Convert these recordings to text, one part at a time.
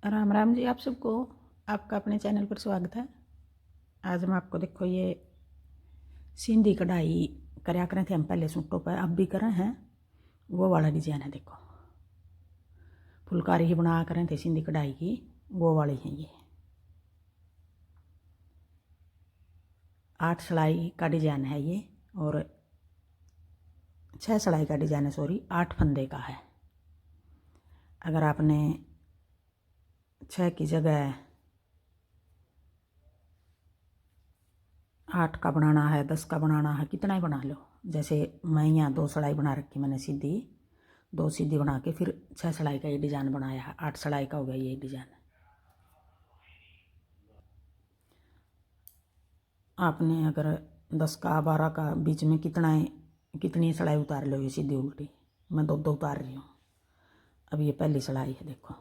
राम राम जी। आप सबको आपका अपने चैनल पर स्वागत है। आज हम आपको देखो ये सिंधी कढ़ाई करया करें थे हम पहले सूटों पर, अब भी करें हैं, वो वाला डिजाइन है। देखो फुलकारी ही बना करें थे सिंधी कढ़ाई की, वो वाली है ये। 8 सिलाई का डिजाइन है ये और 6 सिलाई का डिजाइन है, सॉरी 8 फंदे का है। अगर आपने 6 की जगह 8 का बनाना है, 10 का बनाना है, कितना ही बना लो। जैसे मैं यहाँ 2 सिलाई बना रखी मैंने, सीधी 2 सीधी बना के फिर 6 सिलाई का ये डिज़ाइन बनाया है। 8 सिलाई का हो गया ये डिज़ाइन। आपने अगर 10 का 12 का बीच में कितनी सिलाई उतार लो, ये सीधी उल्टी मैं 2 उतार रही हूँ। अब ये पहली सिलाई है, देखो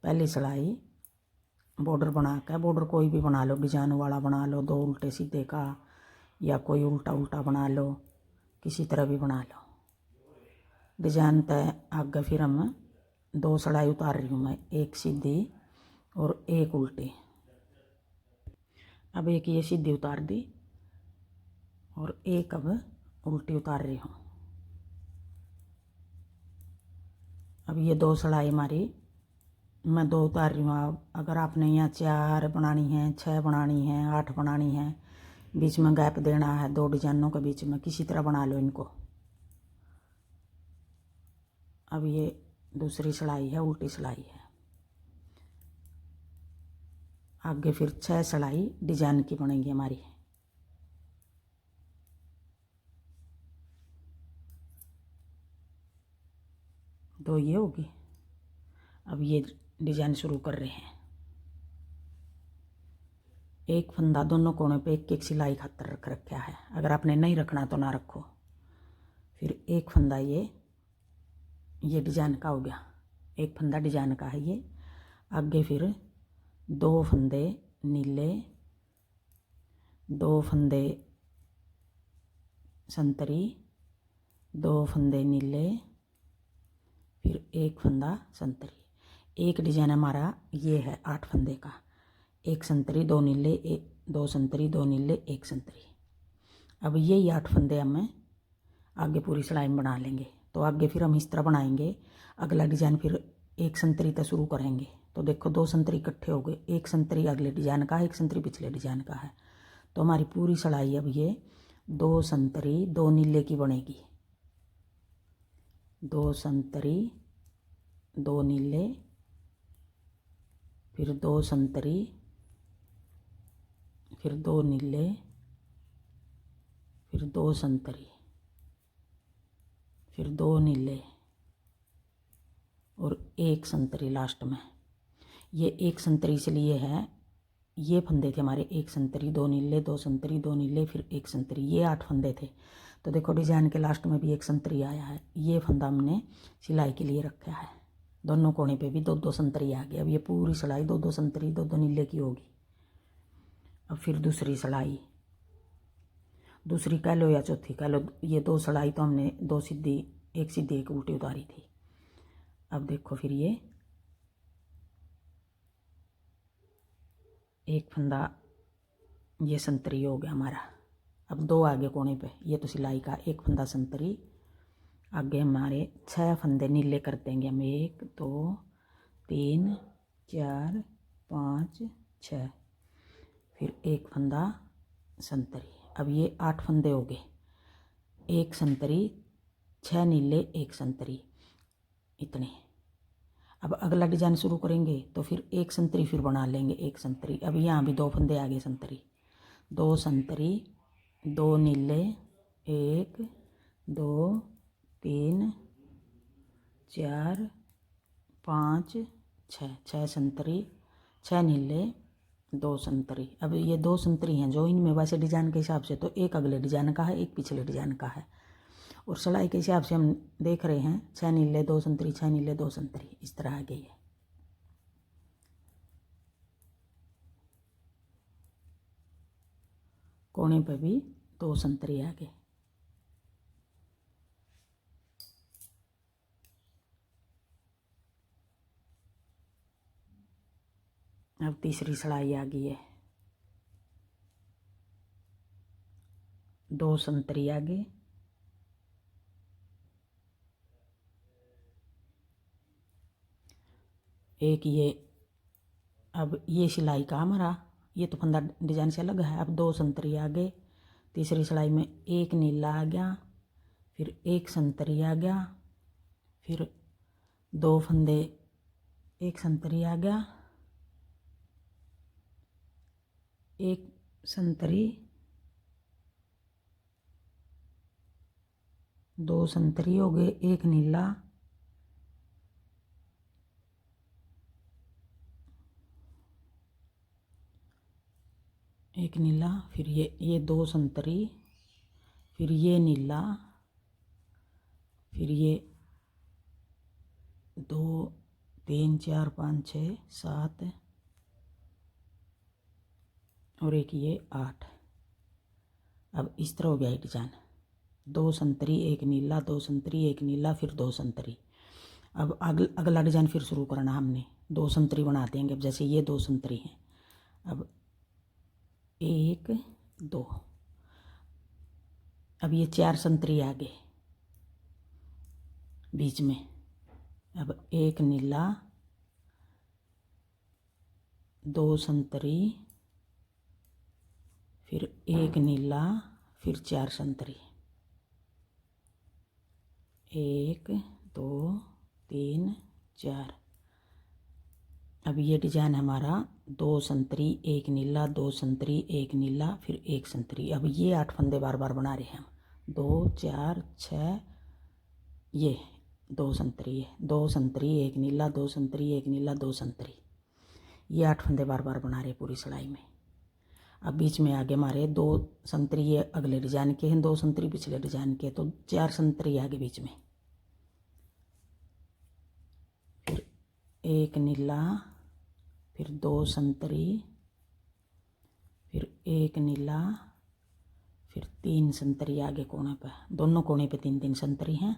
पहली सिलाई बॉर्डर बना के, बॉर्डर कोई भी बना लो, डिजाइन वाला बना लो, 2 उल्टे सीधे का, या कोई उल्टा उल्टा बना लो, किसी तरह भी बना लो डिजाइन तय। आगे फिर हम 2 सिलाई उतार रही हूँ मैं, एक सीधी और एक उल्टी। अब एक ये सीधी उतार दी और एक अब उल्टी उतार रही हूँ। अब ये 2 सिलाई हमारी मैं 2 उतार रही हूँ। अगर आपने यहाँ 4 बनानी है, 6 बनानी है, 8 बनानी है, बीच में गैप देना है 2 डिजाइनों के बीच में, किसी तरह बना लो इनको। अब ये दूसरी सिलाई है, उल्टी सिलाई है। आगे फिर 6 सिलाई डिजाइन की बनेगी हमारी। दो ये होगी। अब ये डिजाइन शुरू कर रहे हैं। एक फंदा दोनों कोने पे एक एक सिलाई खातर रख रखा है। अगर आपने नहीं रखना तो ना रखो। फिर एक फंदा ये डिजाइन का हो गया, एक फंदा डिजाइन का है ये। आगे फिर 2 फंदे नीले, 2 फंदे संतरी, 2 फंदे नीले, फिर एक फंदा संतरी। एक डिजाइन हमारा ये है 8 फंदे का, एक संतरी 2 नीले, 2 संतरी 2 नीले 1 संतरी। अब यही 8 फंदे हमें आगे पूरी सिलाई में बना लेंगे। तो आगे फिर हम इस तरह बनाएंगे। अगला डिजाइन फिर 1 संतरी तक शुरू करेंगे। तो देखो 2 संतरी इकट्ठे हो गए, 1 संतरी अगले डिजाइन का है, 1 संतरी पिछले डिजाइन का है। तो हमारी पूरी सिलाई अब ये 2 संतरी 2 नीले की बनेगी। 2 संतरी 2 नीले, फिर 2 संतरी, फिर 2 नीले, फिर 2 संतरी, फिर 2 नीले और 1 संतरी लास्ट में। ये 1 संतरी इसलिए है, ये फंदे थे हमारे, 1 संतरी 2 नीले, 2 संतरी 2 नीले, फिर 1 संतरी, ये 8 फंदे थे। तो देखो डिजाइन के लास्ट में भी 1 संतरी आया है। ये फंदा हमने सिलाई के लिए रखा है। दोनों कोने पे भी 2 संतरी आ गई। अब ये पूरी सिलाई 2 संतरी 2 नीले की होगी। अब फिर दूसरी सिलाई, दूसरी कह लो या चौथी कह लो, ये 2 सिलाई तो हमने 2 सीधी, 1 सीधी 1 उल्टी उतारी थी। अब देखो फिर ये एक फंदा ये संतरी हो गया हमारा। अब 2 आगे कोने पे, ये तो सिलाई का, 1 फंदा संतरी। आगे हमारे 6 फंदे नीले कर देंगे हम, 1 2 3 4 5 6, फिर 1 फंदा संतरी। अब ये 8 फंदे हो गए, 1 संतरी, 6 नीले 1 संतरी, इतने। अब अगला डिजाइन शुरू करेंगे तो फिर 1 संतरी फिर बना लेंगे, 1 संतरी। अब यहाँ भी 2 फंदे आगे संतरी, 2 संतरी 2 नीले, 1 2 3 4 5 6 संतरी, 6 नीले 2 संतरी। अब ये 2 संतरी हैं जो इनमें वैसे डिजाइन के हिसाब से तो एक अगले डिजाइन का है, एक पिछले डिजाइन का है। और सिलाई के हिसाब से हम देख रहे हैं 6 नीले 2 संतरी, 6 नीले 2 संतरी, इस तरह आ गई है। कोने पे भी 2 संतरी आ गए। अब तीसरी सिलाई आ गई है, 2 संतरी आगे, एक ये। अब ये सिलाई का हमारा ये तो फंदा डिजाइन से अलग है। अब 2 संतरी आगे, तीसरी सिलाई में एक नीला आ गया, फिर एक संतरी आ गया, फिर 2 फंदे, एक संतरी आ गया, एक संतरी, 2 संतरी हो गए, एक नीला, एक नीला, फिर ये 2 संतरी, फिर ये नीला, फिर ये 2 3 4 5 6 7 और एक ये 8। अब इस तरह हो गया डिजाइन, 2 संतरी एक नीला, 2 संतरी एक नीला, फिर 2 संतरी। अब अगला डिजाइन फिर शुरू करना हमने, 2 संतरी बना देंगे। अब जैसे ये 2 संतरी हैं, अब 1 2, अब ये 4 संतरी आगे बीच में, अब एक नीला, 2 संतरी, फिर एक नीला, फिर 4 संतरी, 1 2 3 4। अब ये डिजाइन हमारा 2 संतरी एक नीला, 2 संतरी एक नीला, फिर एक संतरी। अब ये 8 फंदे बार बार बना रहे हैं हम, 2 4 6, ये 2 संतरी है, 2 संतरी एक नीला, 2 संतरी एक नीला, 2 संतरी, ये 8 फंदे बार बार बना रहे पूरी सिलाई में। अब बीच में आगे हमारे 2 संतरी ये अगले डिजाइन के हैं, 2 संतरी पिछले डिजाइन के, तो 4 संतरी आगे बीच में, फिर एक नीला, फिर 2 संतरी, फिर एक नीला, फिर 3 संतरी आगे कोने पे, दोनों कोने पे 3 3 संतरी हैं।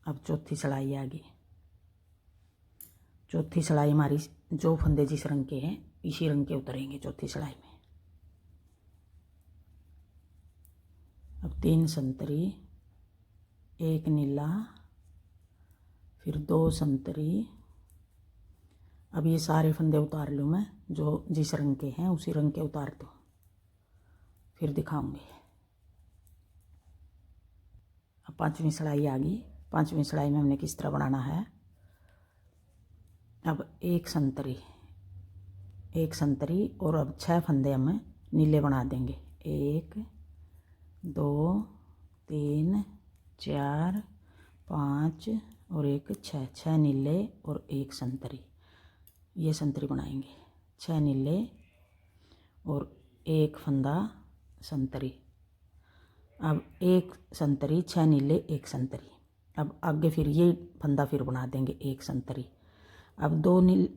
अब चौथी सिलाई आ गई, चौथी सिलाई हमारी जो फंदे जिस रंग के हैं इसी रंग के उतरेंगे चौथी सिलाई में। अब 3 संतरी, एक नीला, फिर 2 संतरी। अब ये सारे फंदे उतार लूँ मैं, जो जिस रंग के हैं उसी रंग के उतार दूँ, फिर दिखाऊंगी। अब 5वीं सिलाई आ गई, 5वीं सिलाई में हमने किस तरह बनाना है। अब एक संतरी और अब 6 फंदे हम नीले बना देंगे, 1 2 3 4 5 और एक 6 नीले और एक संतरी, ये संतरी बनाएंगे। 6 नीले और एक फंदा संतरी, अब एक संतरी, 6 नीले एक संतरी। अब आगे फिर ये फंदा फिर बना देंगे एक संतरी। अब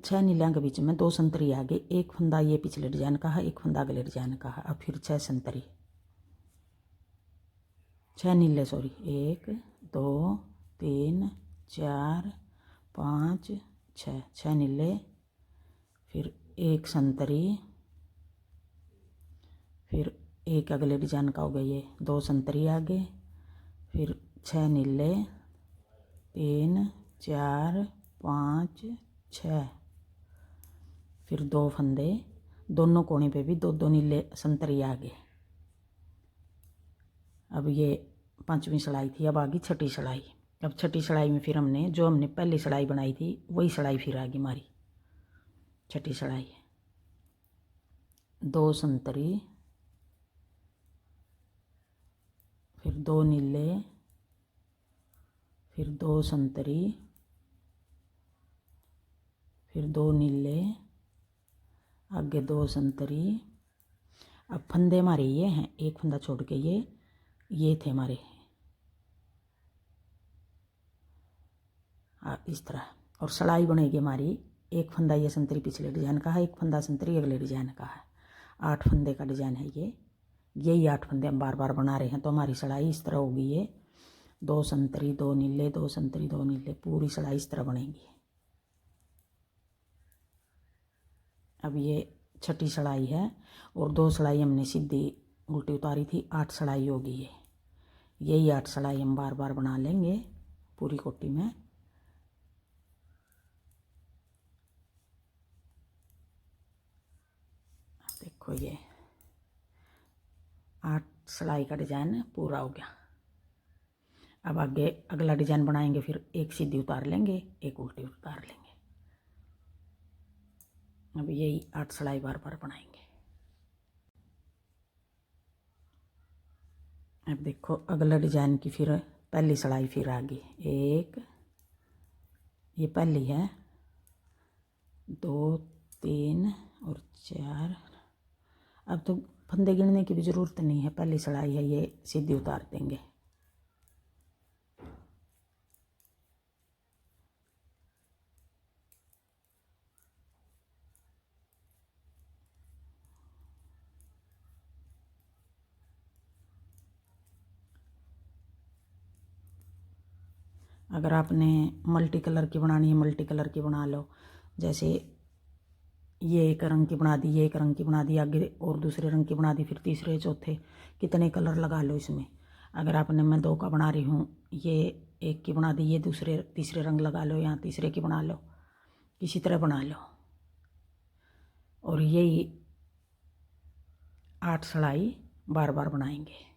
6 नीलियाँ के बीच में 2 संतरी आगे, एक फंदा ये पिछले डिजाइन का है, एक फंदा अगले डिजाइन का है। अब फिर 6 संतरी, 6 नीले, सॉरी, 1 2 3 4 5 6, 6 नीले, फिर एक संतरी, फिर एक अगले डिजाइन का हो गया ये 2 संतरी आगे, फिर 6 नीले, 3 4 5 6, फिर 2 फंदे, दोनों कोने पे भी 2 2 नीले संतरी आगे। अब ये 5वीं सिलाई थी, अब आ गई छठी सिलाई। अब छठी सिलाई में फिर हमने जो हमने पहली सिलाई बनाई थी वही सिलाई फिर आ गई हमारी छठी सिलाई। 2 संतरी, फिर 2 नीले, फिर 2 संतरी, फिर 2 नीले, आगे 2 संतरी। अब फंदे हमारे ये हैं, एक फंदा छोड़ के ये थे हमारे, इस तरह। और सिलाई बनेगी हमारी, एक फंदा ये संतरी पिछले डिजाइन का है, एक फंदा संतरी अगले डिजाइन का है। 8 फंदे का डिजाइन है ये, यही 8 फंदे हम बार बार बना रहे हैं, तो हमारी सिलाई इस तरह होगी। ये 2 संतरी 2 नीले, 2 संतरी 2 नीले, पूरी सिलाई इस तरह बनेगी। अब ये छठी सड़ाई है और 2 सड़ाई हमने सीधी उल्टी उतारी थी, 8 सड़ाई होगी ये। यही 8 सड़ाई हम बार बार बना लेंगे पूरी कोटी में। देखो ये 8 सड़ाई का डिजाइन पूरा हो गया। अब आगे अगला डिजाइन बनाएंगे, फिर एक सीधी उतार लेंगे, एक उल्टी उतार लेंगे। अब यही 8 सड़ाई बार बार बनाएंगे। अब देखो अगला डिजाइन की फिर पहली सड़ाई फिर आगे, एक ये पहली है, 2 3 और 4। अब तो फंदे गिनने की भी ज़रूरत नहीं है, पहली सड़ाई है, ये सीधी उतार देंगे। अगर आपने मल्टी कलर की बनानी है, मल्टी कलर की बना लो। जैसे ये एक रंग की बना दी, ये एक रंग की बना दी, आगे और दूसरे रंग की बना दी, फिर तीसरे चौथे, कितने कलर लगा लो इसमें। अगर आपने मैं 2 का बना रही हूँ, ये एक की बना दी, ये दूसरे तीसरे रंग लगा लो, यहाँ तीसरे की बना लो, किसी तरह बना लो। और यही 8 सड़ाई बार बार बनाएंगे।